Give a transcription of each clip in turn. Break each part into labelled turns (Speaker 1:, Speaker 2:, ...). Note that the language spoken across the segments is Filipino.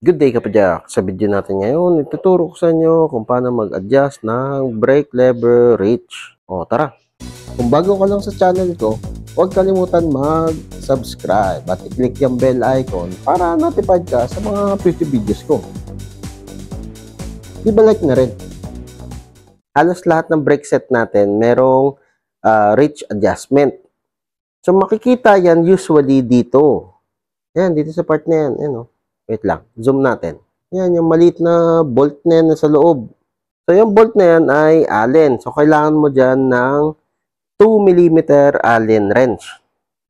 Speaker 1: Good day kapadyak! Sa video natin ngayon, ituturo ko sa inyo kung paano mag-adjust ng brake lever reach. O tara! Kung bago ka lang sa channel ko, huwag kalimutan mag-subscribe at i-click yung bell icon para notified ka sa mga future videos ko. I-like na rin. Halos lahat ng brake set natin merong reach adjustment. So makikita yan usually dito. Yan, dito sa part na yan. Yan o. Wait lang, zoom natin. Yan, yung maliit na bolt na yan sa loob. So, yung bolt na yan ay Allen. So, kailangan mo dyan ng 2mm Allen wrench.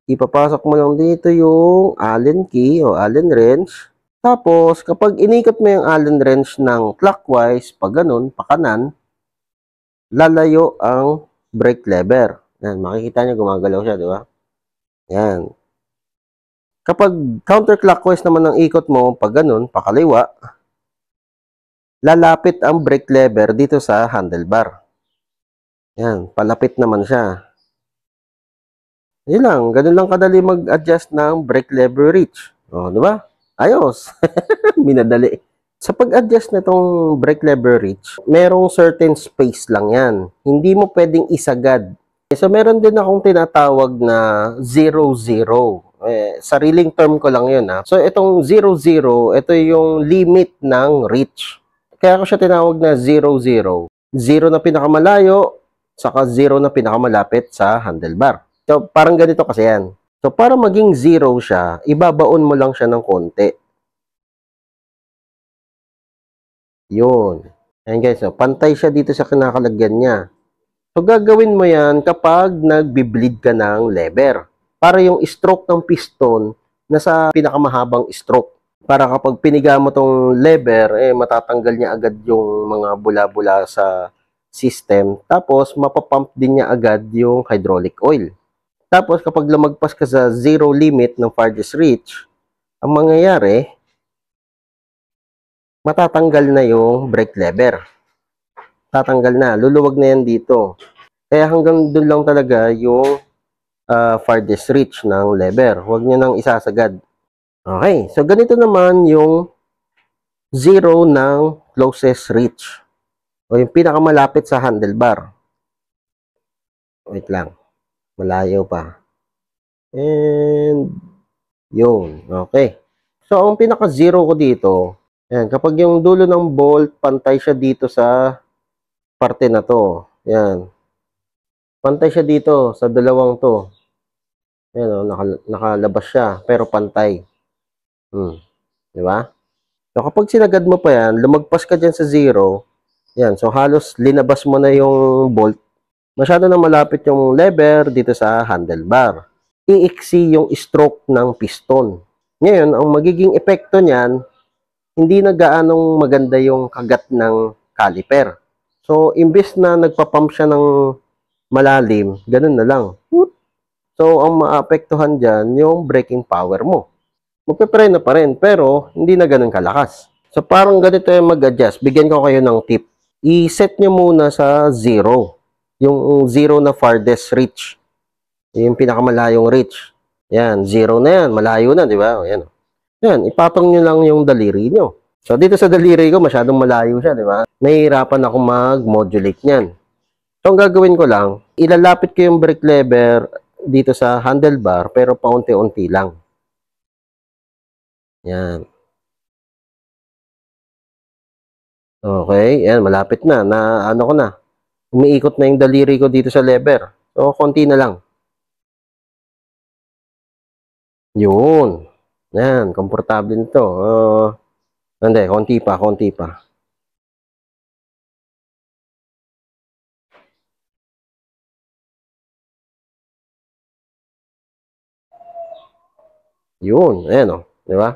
Speaker 1: Ipapasok mo lang dito yung Allen key o Allen wrench. Tapos, kapag inikot mo yung Allen wrench ng clockwise, pag ganun, pa kanan, lalayo ang brake lever. Yan, makikita nyo gumagalaw siya, di ba? Yan. Kapag counterclockwise naman ang ikot mo, pag ganun, pakaliwa, lalapit ang brake lever dito sa handlebar. Yan, palapit naman siya. Yun lang, ganun lang kadali mag-adjust ng brake lever reach. O, di ba? Ayos! Minadali. Sa pag-adjust nitong brake lever reach, merong certain space lang yan. Hindi mo pwedeng isagad. So, meron din akong tinatawag na 0-0. Sariling term ko lang yun. So, itong 0-0, ito yung limit ng reach. Kaya ko siya tinawag na 0-0. 0 na pinakamalayo, saka 0 na pinakamalapit sa handlebar. So, parang ganito kasi yan. So, para maging 0 siya, ibabaon mo lang siya ng konti. Yun. Ayan guys, so, pantay siya dito sa kinakalagyan niya. So, gagawin mo yan kapag nagbi-bleed ka ng lever. Para yung stroke ng piston nasa pinakamahabang stroke. Para kapag piniga mo tong lever, matatanggal niya agad yung mga bula-bula sa system. Tapos, mapapump din niya agad yung hydraulic oil. Tapos, kapag lumagpas ka sa zero limit ng farthest reach, ang mangyayari, matatanggal na yung brake lever. Tatanggal na. Luluwag na yan dito. Kaya hanggang doon lang talaga yung farthest reach ng lever. Huwag nyo nang isasagad. Okay. So, ganito naman yung 0 ng closest reach. O yung pinakamalapit sa handlebar. Wait lang. Malayo pa. And, yun. Okay. So, ang pinaka-0 ko dito, yan, kapag yung dulo ng bolt, pantay siya dito sa parte na to. Yan. Pantay siya dito sa dalawang to. Ayan, nakalabas siya, pero pantay. Di ba? So, kapag sinagad mo pa yan, lumagpas ka dyan sa 0, yan, so halos linabas mo na yung bolt. Masyado na malapit yung lever dito sa handlebar. Iiksi yung stroke ng piston. Ngayon, ang magiging epekto niyan, hindi na gaanong maganda yung kagat ng caliper. So, imbis na nagpapump siya ng malalim, ganun na lang. So, ang maapektuhan dyan, yung braking power mo. Magpe-preno pa rin, pero hindi na ganun kalakas. So, parang ganito yung mag-adjust. Bigyan ko kayo ng tip. I-set nyo muna sa 0. Yung 0 na farthest reach. Yung pinakamalayong reach. Yan, 0 na yan. Malayo na, di ba? Yan. Yan, ipatong nyo lang yung daliri nyo. So, dito sa daliri ko, masyadong malayo siya, di ba? Nahihirapan ako mag-modulate nyan. So, ang gagawin ko lang, ilalapit ko yung brake lever dito sa handlebar, pero paunti-unti lang. Yan. Okay, yan, malapit na. Ano ko na. Umiikot na yung daliri ko dito sa lever. So, konti na lang. Yun. Yan, komportable nito. Hindi, konti pa, konti pa. Yun, ayan o. Di ba?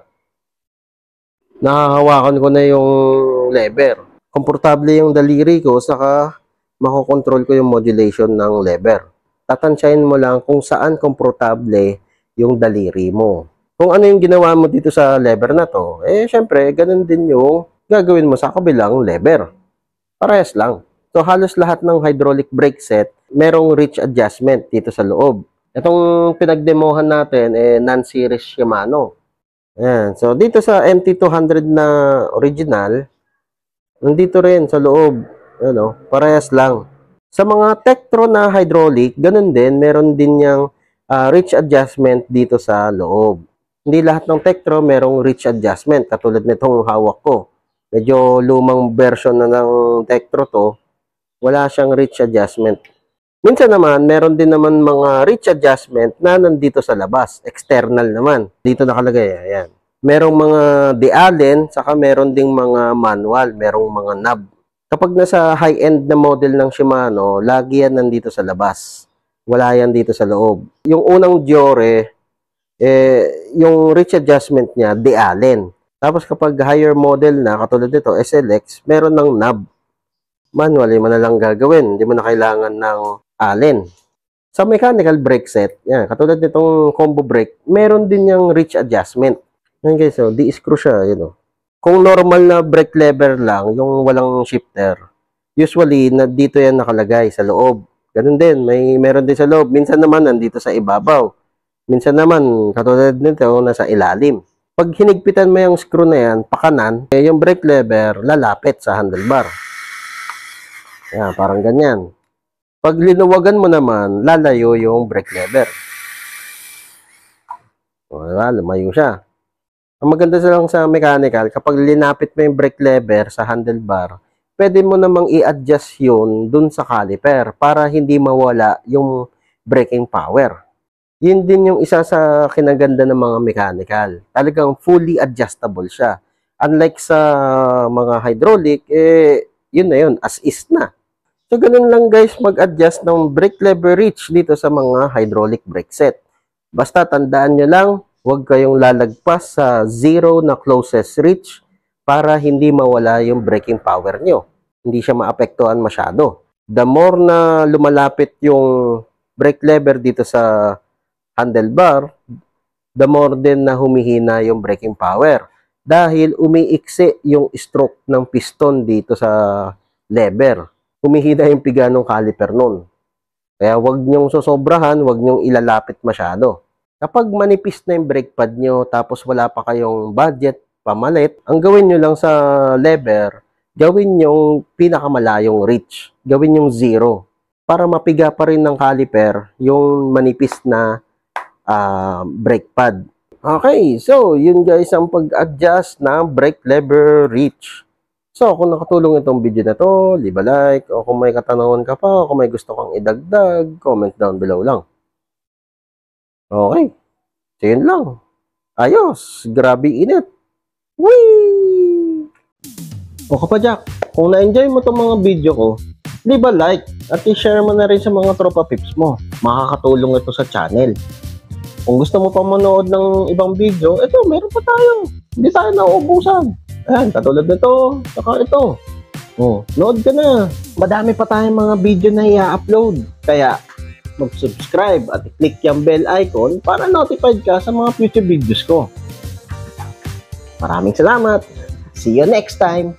Speaker 1: Nakahawakan ko na yung lever. Komportable yung daliri ko, saka makokontrol ko yung modulation ng lever. Tatansyahin mo lang kung saan komportable yung daliri mo. Kung ano yung ginawa mo dito sa lever na to, syempre, ganun din yung gagawin mo sa kabilang lever. Parehas lang. So, halos lahat ng hydraulic brake set, merong reach adjustment dito sa loob. Itong pinagdemohan natin, non-series Shimano. Ayan. So, dito sa MT200 na original, nandito rin sa loob. Ano, parehas lang. Sa mga Tektro na hydraulic, ganun din, meron din yung reach adjustment dito sa loob. Hindi lahat ng Tektro merong reach adjustment, katulad nitong hawak ko. Medyo lumang version na ng Tektro to, wala siyang reach adjustment. Minsan naman, meron din naman mga reach adjustment na nandito sa labas, external naman. Dito nakalagay, ayan. Merong mga de-allen, saka meron ding mga manual, merong mga knob. Kapag nasa high-end na model ng Shimano, lagi yan nandito sa labas. Wala yan dito sa loob. Yung unang Diore, yung reach adjustment niya, de-allen. Tapos kapag higher model na, katulad nito, SLX, meron ng knob. Manually mo na lang gagawin. Hindi mo na kailangan ng allen. Sa mechanical brake set, yan, katulad nitong combo brake, meron din yung reach adjustment. Yan guys, so, di-screw siya, yun o. Kung normal na brake lever lang, yung walang shifter, usually, dito yan nakalagay sa loob. Ganun din, meron din sa loob. Minsan naman, nandito sa ibabaw. Minsan naman, katulad nito, nasa ilalim. Pag hinigpitan mo yung screw na yan, pakanan, yung brake lever, lalapit sa handlebar. Yan, parang ganyan. Pag linuwagan mo naman, lalayo yung brake lever. O, diba? Lumayo siya. Ang maganda lang sa mechanical, kapag linapit mo yung brake lever sa handlebar, pwede mo namang i-adjust yun dun sa caliper para hindi mawala yung braking power. Yun din yung isa sa kinaganda ng mga mechanical. Talagang fully adjustable siya. Unlike sa mga hydraulic, yun na yun, as is na. So, ganun lang guys mag-adjust ng brake lever reach dito sa mga hydraulic brake set. Basta tandaan nyo lang, huwag kayong lalagpas sa zero na closest reach para hindi mawala yung braking power nyo. Hindi siya maapektuhan masyado. The more na lumalapit yung brake lever dito sa handlebar, the more din na humihina yung braking power. Dahil umiiksi yung stroke ng piston dito sa lever. Humihina yung piga ng caliper nun. Kaya wag nyong sosobrahan, wag nyong ilalapit masyado. Kapag manipis na yung brake pad nyo, tapos wala pa kayong budget, pamalit, ang gawin nyo lang sa lever, gawin yung pinakamalayong reach. Gawin yung zero. Para mapiga pa rin ng caliper yung manipis na brake pad. Okay, so yun guys ang pag-adjust ng brake lever reach. So, kung nakatulong itong video na to, leave a like, o kung may katanungan ka pa, o kung may gusto kang idagdag, comment down below lang. Okay. So, yun lang. Ayos. Grabe init. Whee! O kapadyak, kung na-enjoy mo itong mga video ko, leave a like at i-share mo na rin sa mga tropa pips mo. Makakatulong ito sa channel. Kung gusto mo pa manood ng ibang video, ito, meron pa tayo. Hindi tayo nauubusan. Ayan, katulad nito, saka ito. Oh, load ka na. Madami pa tayong mga video na i-upload. Kaya, mag-subscribe at i-click yung bell icon para notified ka sa mga future videos ko. Maraming salamat. See you next time.